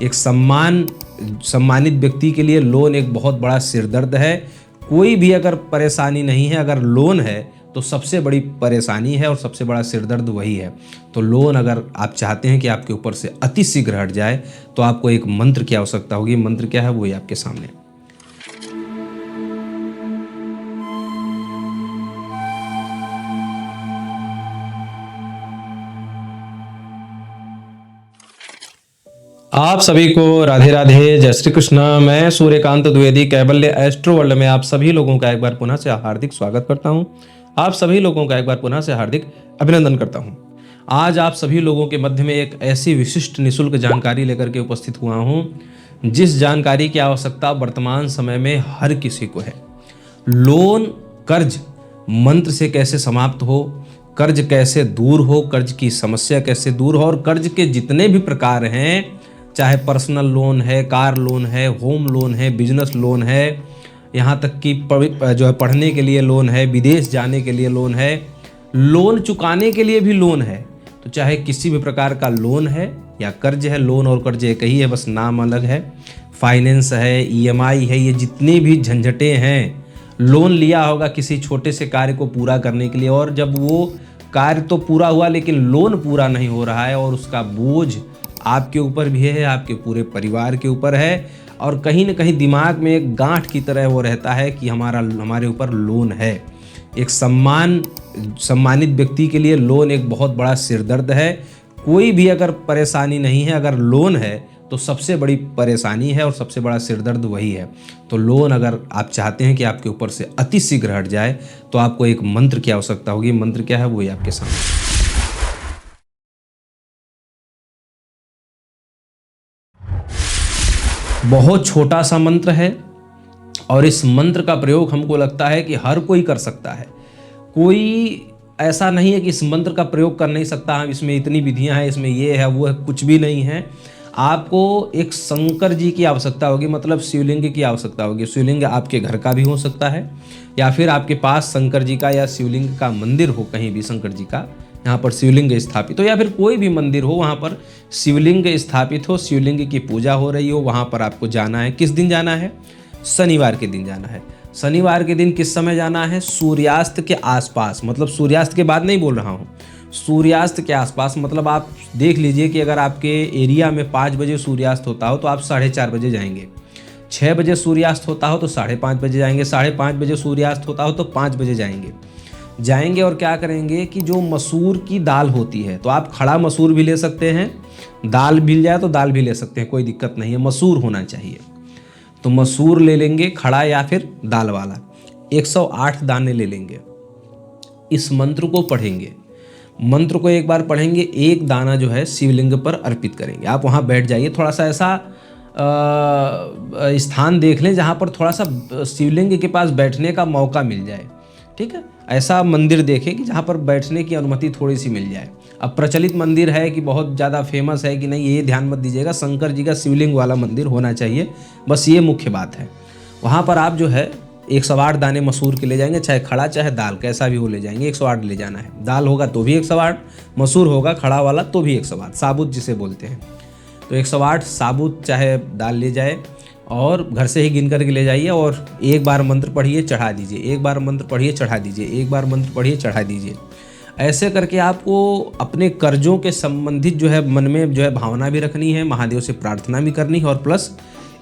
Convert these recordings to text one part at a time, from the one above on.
एक सम्मानित व्यक्ति के लिए लोन एक बहुत बड़ा सिरदर्द है। कोई भी अगर परेशानी नहीं है, अगर लोन है तो सबसे बड़ी परेशानी है और सबसे बड़ा सिरदर्द वही है। तो लोन अगर आप चाहते हैं कि आपके ऊपर से अति शीघ्र हट जाए तो आपको एक मंत्र की आवश्यकता होगी। मंत्र क्या है वो ही आपके सामने। आप सभी को राधे राधे, जय श्री कृष्ण। मैं सूर्यकांत द्विवेदी कैबल्य एस्ट्रो वर्ल्ड में आप सभी लोगों का एक बार पुनः से हार्दिक स्वागत करता हूं। आप सभी लोगों का एक बार पुनः से हार्दिक अभिनंदन करता हूं। आज आप सभी लोगों के मध्य में एक ऐसी विशिष्ट निशुल्क जानकारी लेकर के उपस्थित हुआ हूं जिस जानकारी की आवश्यकता वर्तमान समय में हर किसी को है। लोन, कर्ज मंत्र से कैसे समाप्त हो, कर्ज कैसे दूर हो, कर्ज की समस्या कैसे दूर हो, और कर्ज के जितने भी प्रकार हैं, चाहे पर्सनल लोन है, कार लोन है, होम लोन है, बिजनेस लोन है, यहाँ तक कि जो है पढ़ने के लिए लोन है, विदेश जाने के लिए लोन है, लोन चुकाने के लिए भी लोन है। तो चाहे किसी भी प्रकार का लोन है या कर्ज है, लोन और कर्ज एक ही है, बस नाम अलग है। फाइनेंस है, ईएमआई है, ये जितने भी झंझटें हैं, लोन लिया होगा किसी छोटे से कार्य को पूरा करने के लिए, और जब वो कार्य तो पूरा हुआ लेकिन लोन पूरा नहीं हो रहा है और उसका बोझ आपके ऊपर भी है, आपके पूरे परिवार के ऊपर है, और कहीं ना कहीं दिमाग में एक गांठ की तरह वो रहता है कि हमारे ऊपर लोन है। एक सम्मानित व्यक्ति के लिए लोन एक बहुत बड़ा सिरदर्द है। कोई भी अगर परेशानी नहीं है, अगर लोन है तो सबसे बड़ी परेशानी है और सबसे बड़ा सिरदर्द वही है। तो लोन अगर आप चाहते हैं कि आपके ऊपर से अति शीघ्र हट जाए तो आपको एक मंत्र की आवश्यकता होगी। मंत्र क्या है वो ही आपके सामने। बहुत छोटा सा मंत्र है और इस मंत्र का प्रयोग हमको लगता है कि हर कोई कर सकता है। कोई ऐसा नहीं है कि इस मंत्र का प्रयोग कर नहीं सकता, हम इसमें इतनी विधियां हैं, इसमें ये है वो है, कुछ भी नहीं है। आपको एक शंकर जी की आवश्यकता होगी, मतलब शिवलिंग की आवश्यकता होगी। शिवलिंग आपके घर का भी हो सकता है या फिर आपके पास शंकर जी का या शिवलिंग का मंदिर हो, कहीं भी शंकर जी का यहाँ पर शिवलिंग स्थापित हो, या फिर कोई भी मंदिर हो वहाँ पर शिवलिंग स्थापित हो, शिवलिंग की पूजा हो रही हो, वहाँ पर आपको जाना है। किस दिन जाना है? शनिवार के दिन जाना है। शनिवार के दिन किस समय जाना है? सूर्यास्त के आसपास, मतलब सूर्यास्त के बाद नहीं बोल रहा हूँ, सूर्यास्त के आसपास। मतलब आप देख लीजिए कि अगर आपके एरिया में 5 बजे सूर्यास्त होता हो तो आप 4:30 बजे जाएंगे, 6 बजे सूर्यास्त होता हो तो 5:30 बजे जाएंगे, 5:30 बजे सूर्यास्त होता हो तो 5 बजे जाएंगे और क्या करेंगे कि जो मसूर की दाल होती है, तो आप खड़ा मसूर भी ले सकते हैं, दाल मिल जाए तो दाल भी ले सकते हैं, कोई दिक्कत नहीं है, मसूर होना चाहिए। तो मसूर ले लेंगे खड़ा या फिर दाल वाला, 108 दाने ले लेंगे। इस मंत्र को पढ़ेंगे, मंत्र को एक बार पढ़ेंगे, एक दाना जो है शिवलिंग पर अर्पित करेंगे। आप वहाँ बैठ जाइए, थोड़ा सा ऐसा स्थान देख लें जहाँ पर थोड़ा सा शिवलिंग के पास बैठने का मौका मिल जाए, ठीक है। ऐसा मंदिर देखें कि जहाँ पर बैठने की अनुमति थोड़ी सी मिल जाए। अब प्रचलित मंदिर है कि बहुत ज़्यादा फेमस है कि नहीं, ये ध्यान मत दीजिएगा, शंकर जी का शिवलिंग वाला मंदिर होना चाहिए, बस ये मुख्य बात है। वहाँ पर आप जो है 108 दाने मसूर के ले जाएंगे, चाहे खड़ा चाहे दाल, कैसा भी वो ले जाएंगे, 108 ले जाना है। दाल होगा तो भी 108, मसूर होगा खड़ा वाला तो भी 108, साबुत जिसे बोलते हैं। तो 108 साबुत चाहे दाल ले जाए और घर से ही गिन करके ले जाइए, और एक बार मंत्र पढ़िए चढ़ा दीजिए, एक बार मंत्र पढ़िए चढ़ा दीजिए, एक बार मंत्र पढ़िए चढ़ा दीजिए। ऐसे करके आपको अपने कर्जों के संबंधित जो है मन में जो है भावना भी रखनी है, महादेव से प्रार्थना भी करनी है, और प्लस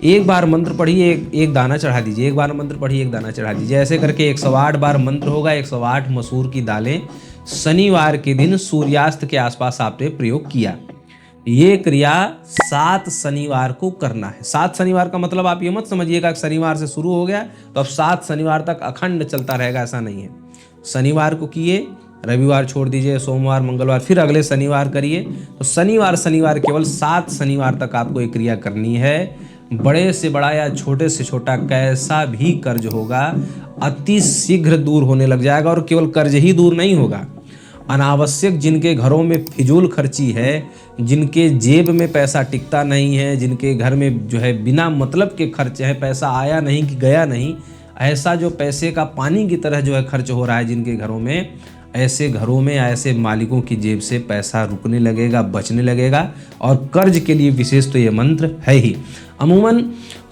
एक बार मंत्र पढ़िए एक दाना चढ़ा दीजिए, एक बार मंत्र पढ़िए एक दाना चढ़ा दीजिए। ऐसे करके 108 बार मंत्र होगा, 108 मसूर की दालें शनिवार के दिन सूर्यास्त के आसपास आपने प्रयोग किया। ये क्रिया 7 शनिवार को करना है। 7 शनिवार का मतलब आप ये मत समझिएगा कि शनिवार से शुरू हो गया तो अब 7 शनिवार तक अखंड चलता रहेगा, ऐसा नहीं है। शनिवार को किए, रविवार छोड़ दीजिए, सोमवार मंगलवार फिर अगले शनिवार करिए। तो शनिवार केवल 7 शनिवार तक आपको ये क्रिया करनी है। बड़े से बड़ा या छोटे से छोटा कैसा भी कर्ज होगा अति शीघ्र दूर होने लग जाएगा, और केवल कर्ज ही दूर नहीं होगा, अनावश्यक जिनके घरों में फिजूल खर्ची है, जिनके जेब में पैसा टिकता नहीं है, जिनके घर में जो है बिना मतलब के खर्चे हैं, पैसा आया नहीं कि गया नहीं, ऐसा जो पैसे का पानी की तरह जो है खर्च हो रहा है जिनके घरों में, ऐसे घरों में या ऐसे मालिकों की जेब से पैसा रुकने लगेगा, बचने लगेगा। और कर्ज के लिए विशेष तो ये मंत्र है ही। अमूमन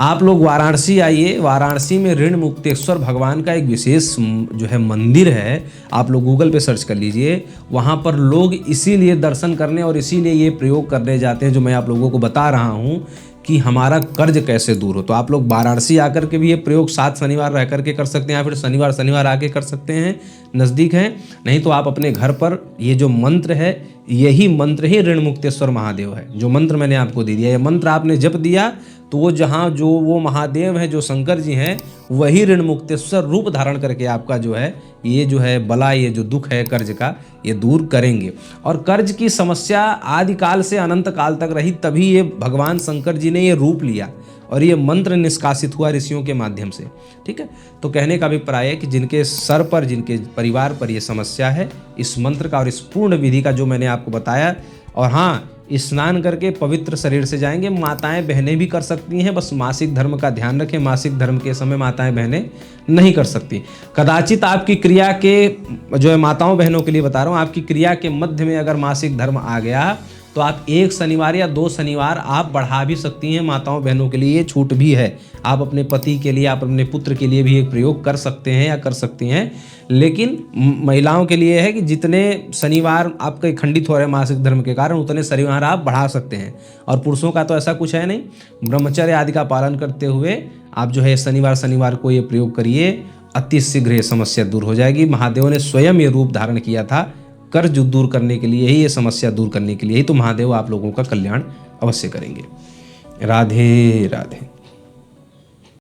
आप लोग वाराणसी आइए, वाराणसी में ऋण मुक्तेश्वर भगवान का एक विशेष जो है मंदिर है, आप लोग गूगल पे सर्च कर लीजिए। वहाँ पर लोग इसीलिए दर्शन करने और इसीलिए ये प्रयोग करने जाते हैं जो मैं आप लोगों को बता रहा हूँ कि हमारा कर्ज कैसे दूर हो। तो आप लोग वाराणसी आकर के भी ये प्रयोग 7 शनिवार रह करके कर सकते हैं, या फिर शनिवार आके कर सकते हैं, नज़दीक है। नहीं तो आप अपने घर पर ये जो मंत्र है, यही मंत्र ही ऋण मुक्तेश्वर महादेव है। जो मंत्र मैंने आपको दे दिया, ये मंत्र आपने जप दिया तो वो जहाँ जो वो महादेव है, जो शंकर जी हैं, वही ऋण मुक्तेश्वर रूप धारण करके आपका जो है ये जो है बला, ये जो दुख है कर्ज का, ये दूर करेंगे। और कर्ज की समस्या आदिकाल से अनंत काल तक रही, तभी ये भगवान शंकर जी ने ये रूप लिया और ये मंत्र निष्कासित हुआ ऋषियों के माध्यम से। ठीक है, तो कहने का अभिप्राय है कि जिनके सर पर, जिनके परिवार पर ये समस्या है, इस मंत्र का और इस पूर्ण विधि का जो मैंने आपको बताया, और हाँ, स्नान करके पवित्र शरीर से जाएंगे। माताएं बहनें भी कर सकती हैं, बस मासिक धर्म का ध्यान रखें। मासिक धर्म के समय माताएं बहनें नहीं कर सकती। कदाचित आपकी क्रिया के, जो है माताओं बहनों के लिए बता रहा हूँ, आपकी क्रिया के मध्य में अगर मासिक धर्म आ गया तो आप 1 शनिवार या 2 शनिवार आप बढ़ा भी सकती हैं। माताओं बहनों के लिए ये छूट भी है। आप अपने पति के लिए, आप अपने पुत्र के लिए भी एक प्रयोग कर सकते हैं या कर सकती हैं। लेकिन महिलाओं के लिए है कि जितने शनिवार आपके खंडित हो रहे हैं मासिक धर्म के कारण, उतने शनिवार आप बढ़ा सकते हैं। और पुरुषों का तो ऐसा कुछ है नहीं। ब्रह्मचर्य आदि का पालन करते हुए आप जो है शनिवार को ये प्रयोग करिए, अति शीघ्र ये समस्या दूर हो जाएगी। महादेव ने स्वयं ये रूप धारण किया था कर्ज दूर करने के लिए ही, ये समस्या दूर करने के लिए ही। तो महादेव आप लोगों का कल्याण अवश्य करेंगे। राधे राधे।